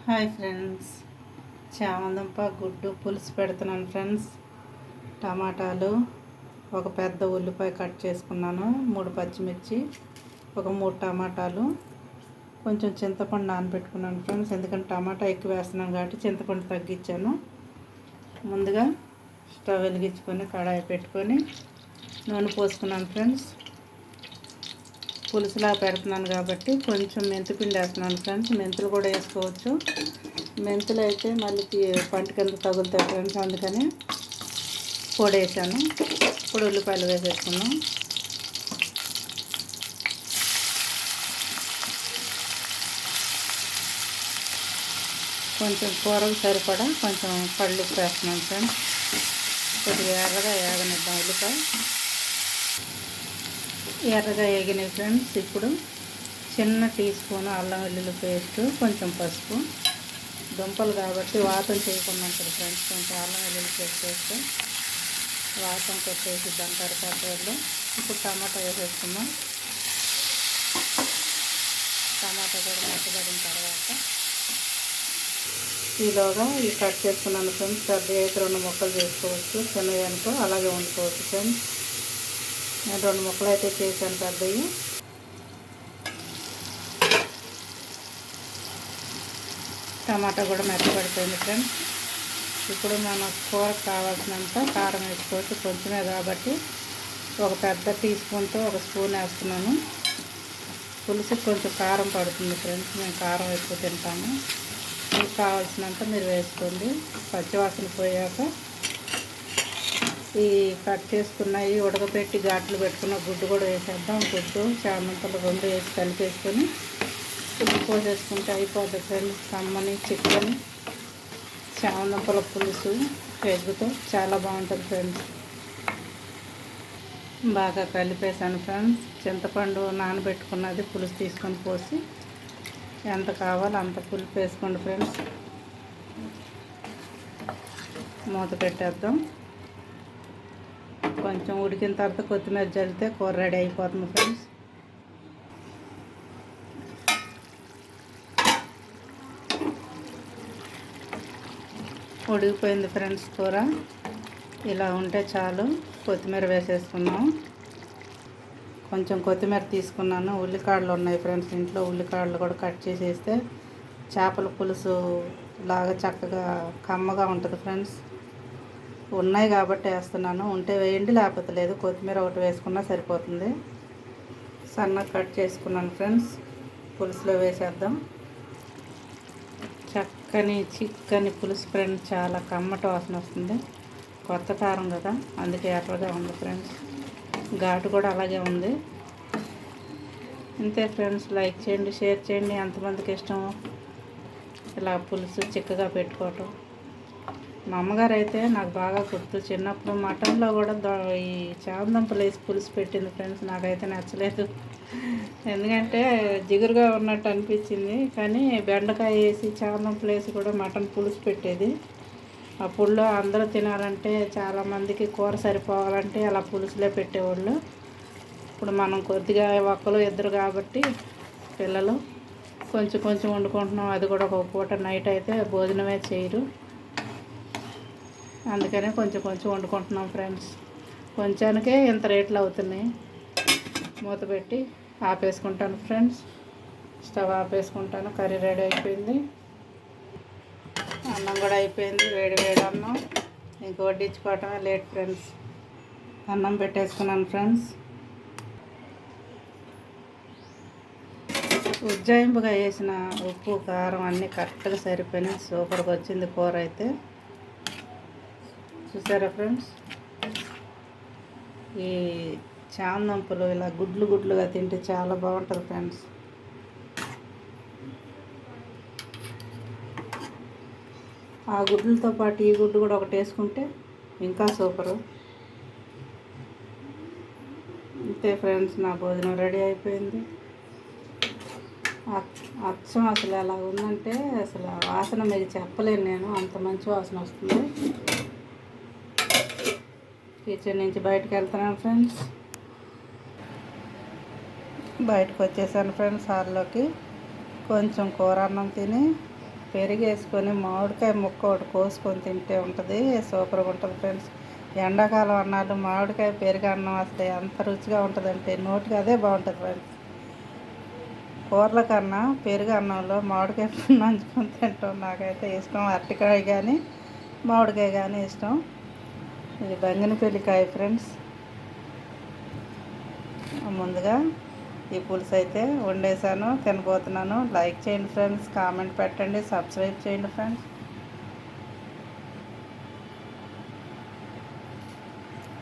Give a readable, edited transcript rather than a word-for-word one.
Hi friends, చామదుంప గుడ్డు పులుసు పెడుతున్నాను ఫ్రెండ్స్. టమాటాలు, ఒక పెద్ద ఉల్లిపాయ కట్ చేసుకున్నాను, 3 పచ్చిమిర్చి, ఒక 3 టమాటాలు, కొంచెం చింతపండు నానబెట్టుకున్నాను ఫ్రెండ్స్. ఎందుకంటే టమాటా ఎక్కువ వేస్తున్నాను కాబట్టి చింతపండు తగ్గించాను. ముందుగా స్టవ్ వెలిగించుకొని కడాయి పెట్టుకొని నూనె పోసుకున్నాను ఫ్రెండ్స్. పులుసులా పెడుతున్నాను కాబట్టి కొంచెం మెంతిపిండి వేస్తున్నాను ఫ్రెండ్స్. మెంతులు కూడా వేసుకోవచ్చు. మెంతులు అయితే మళ్ళీ పంట కింద తగులుతాయి ఫ్రెండ్స్, అందుకని పొడి వేసాను. ఇప్పుడు ఉల్లిపాయలు వేసేసుకున్నాం. కొంచెం కూరకు సరిపడా కొంచెం కళ్ళు వేస్తున్నాను ఫ్రెండ్స్. కొద్దిగా ఎర్రగా వేగనిద్దాం. ఉల్లిపాయ ఎర్రగా వేగినాయి ఫ్రెండ్స్. ఇప్పుడు చిన్న టీ స్పూన్ అల్లం వెల్లుల్లి పేస్ట్, కొంచెం పసుపు. దుంపలు కాబట్టి వాతం చేయకుండా ఉంటుంది ఫ్రెండ్స్. కొంచెం అల్లం వెల్లుల్లి పేస్ట్ వేస్తే వాతం కొట్టేసిద్దాం కరివేపాకులో. ఇప్పుడు టమాటా వేసేసుకుందాం. టమాటా కూడా మెత్తబడిన తర్వాత ఈలోగా ఈ కట్ చేసుకున్నాను ఫ్రెండ్స్. పెద్ద అయితే 2 ముక్కలు చేసుకోవచ్చు, చిన్నవి అనుకో అలాగే వండుకోవచ్చు ఫ్రెండ్స్. నేను 2 ముక్కలు అయితే చేశాను పెద్దవి. టమాటా కూడా మెత్తపడిపోయింది ఫ్రెండ్స్. ఇప్పుడు మన కూరకు కావాల్సినంత కారం వేసుకోవచ్చు, కొంచెమే కాబట్టి ఒక పెద్ద టీ స్పూన్తో 1 స్పూన్ వేస్తున్నాను. పులుసుకి కొంచెం కారం పడుతుంది ఫ్రెండ్స్, మేము కారం ఎక్కువ తింటాము. మీకు కావాల్సినంత మీరు వేసుకోండి. పచ్చివాసన పోయాక ఈ కట్ చేసుకున్నవి ఉడకపెట్టి ఘాట్లు పెట్టుకున్న గుడ్డు కూడా వేసేద్దాం. గుడ్డు చామంతులు 2 వేసి కలిపేసుకొని ఉప్పు పోసేసుకుంటే అయిపోద్ది ఫ్రెండ్స్. కమ్మని చికెన్ చామంతుల పులుసు ఎగ్గుతో చాలా బాగుంటుంది ఫ్రెండ్స్. బాగా కలిపేసాను ఫ్రెండ్స్. చింతపండు నానబెట్టుకున్నది పులుసు తీసుకొని పోసి ఎంత కావాలో అంత పులుపు వేసుకోండి ఫ్రెండ్స్. మూత పెట్టేద్దాం. కొంచెం ఉడికిన తర్వాత కొత్తిమీర జల్లితే కూర రెడీ అయిపోతుంది ఫ్రెండ్స్. ఉడికిపోయింది ఫ్రెండ్స్ కూర. ఇలా ఉంటే చాలు. కొత్తిమీర వేసేసుకున్నాం. కొంచెం కొత్తిమీర తీసుకున్నాను. ఉల్లికాడలు ఉన్నాయి ఫ్రెండ్స్ ఇంట్లో. ఉల్లికాడలు కూడా కట్ చేసేస్తే చేపల పులుసు లాగా చక్కగా కమ్మగా ఉంటుంది ఫ్రెండ్స్. ఉన్నాయి కాబట్టి వేస్తున్నాను. ఉంటే వేయండి, లేకపోతే లేదు. కొత్తిమీర ఒకటి వేసుకున్నా సరిపోతుంది. సన్నగా కట్ చేసుకున్నాను ఫ్రెండ్స్. పులుసులో వేసేద్దాం. చక్కని చిక్కని పులుసు ఫ్రెండ్స్, చాలా కమ్మటి వాసన వస్తుంది. కొత్త కారం కదా, అందుకే ఎర్రగా ఉంది ఫ్రెండ్స్. ఘాటు కూడా అలాగే ఉంది. అంతే ఫ్రెండ్స్. లైక్ చేయండి, షేర్ చేయండి. ఎంతమందికి ఇష్టమో ఇలా పులుసు చిక్కగా పెట్టుకోవటం. మా అమ్మగారు అయితే నాకు బాగా గుర్తు. చిన్నప్పుడు మటన్లో కూడా ఈ చామదుంపలు వేసి పులుసు పెట్టింది ఫ్రెండ్స్. నాకైతే నచ్చలేదు, ఎందుకంటే జిగురుగా ఉన్నట్టు అనిపించింది. కానీ బెండకాయ వేసి చామదుంపలు వేసి కూడా మటన్ పులుసు పెట్టేది. అప్పుడులో అందరూ తినాలంటే, చాలామందికి కూర సరిపోవాలంటే అలా పులుసులే పెట్టేవాళ్ళు. ఇప్పుడు మనం కొద్దిగా 1 2 కాబట్టి పిల్లలు కొంచెం కొంచెం వండుకుంటున్నాం. అది కూడా ఒక పూట నైట్ అయితే భోజనమే చేయరు, అందుకనే కొంచెం కొంచెం వండుకుంటున్నాం ఫ్రెండ్స్. కొంచానికే ఇంత రేట్లు అవుతున్నాయి. మూత పెట్టి ఆపేసుకుంటాను ఫ్రెండ్స్. స్టవ్ ఆపేసుకుంటాను. కర్రీ రెడీ అయిపోయింది. అన్నం కూడా అయిపోయింది. వేడి వేడి అన్నం ఇంక వడ్డించుకోవటమే లేట్ ఫ్రెండ్స్. అన్నం పెట్టేసుకున్నాను ఫ్రెండ్స్. ఉజ్జాయింపుగా వేసిన ఉప్పు కారం అన్నీ కరెక్ట్గా సరిపోయినాయి. సూపర్గా వచ్చింది కూర అయితే. చూసారా ఫ్రెండ్స్, ఈ చామదుంపలు ఇలా గుడ్లు గుడ్లుగా తింటే చాలా బాగుంటుంది ఫ్రెండ్స్. ఆ గుడ్లతో పాటు ఈ గుడ్డు కూడా ఒకటి వేసుకుంటే ఇంకా సూపరు. అంతే ఫ్రెండ్స్, నా భోజనం రెడీ అయిపోయింది. అచ్చం అసలు ఎలా ఉందంటే అసలు వాసన మీకు చెప్పలేను నేను, అంత మంచి వాసన వస్తుంది. కిచెన్ నుంచి బయటకు వెళ్తున్నాను ఫ్రెండ్స్. బయటకు వచ్చేసాను ఫ్రెండ్స్ హాల్లోకి. కొంచెం కూర అన్నం తిని పెరుగు వేసుకొని మామిడికాయ ముక్క ఒకటి కోసుకొని తింటే ఉంటుంది, సూపర్గా ఉంటుంది ఫ్రెండ్స్. ఎండాకాలం అన్నాలు మామిడికాయ పెరుగు అన్నం వస్తే ఎంత రుచిగా ఉంటుందంటే నోటికి అదే బాగుంటుంది ఫ్రెండ్స్. కూరల కన్నా పెరుగు అన్నంలో మామిడికాయ నంచుకొని తింటాం నాకైతే ఇష్టం. అరటికాయ కానీ మామిడికాయ కానీ ఇష్టం. ఇది బంగినపల్లికాయ ఫ్రెండ్స్. ముందుగా ఈ పులుసు అయితే వండేసాను, తినబోతున్నాను. లైక్ చేయండి ఫ్రెండ్స్, కామెంట్ పెట్టండి, సబ్స్క్రైబ్ చేయండి ఫ్రెండ్స్.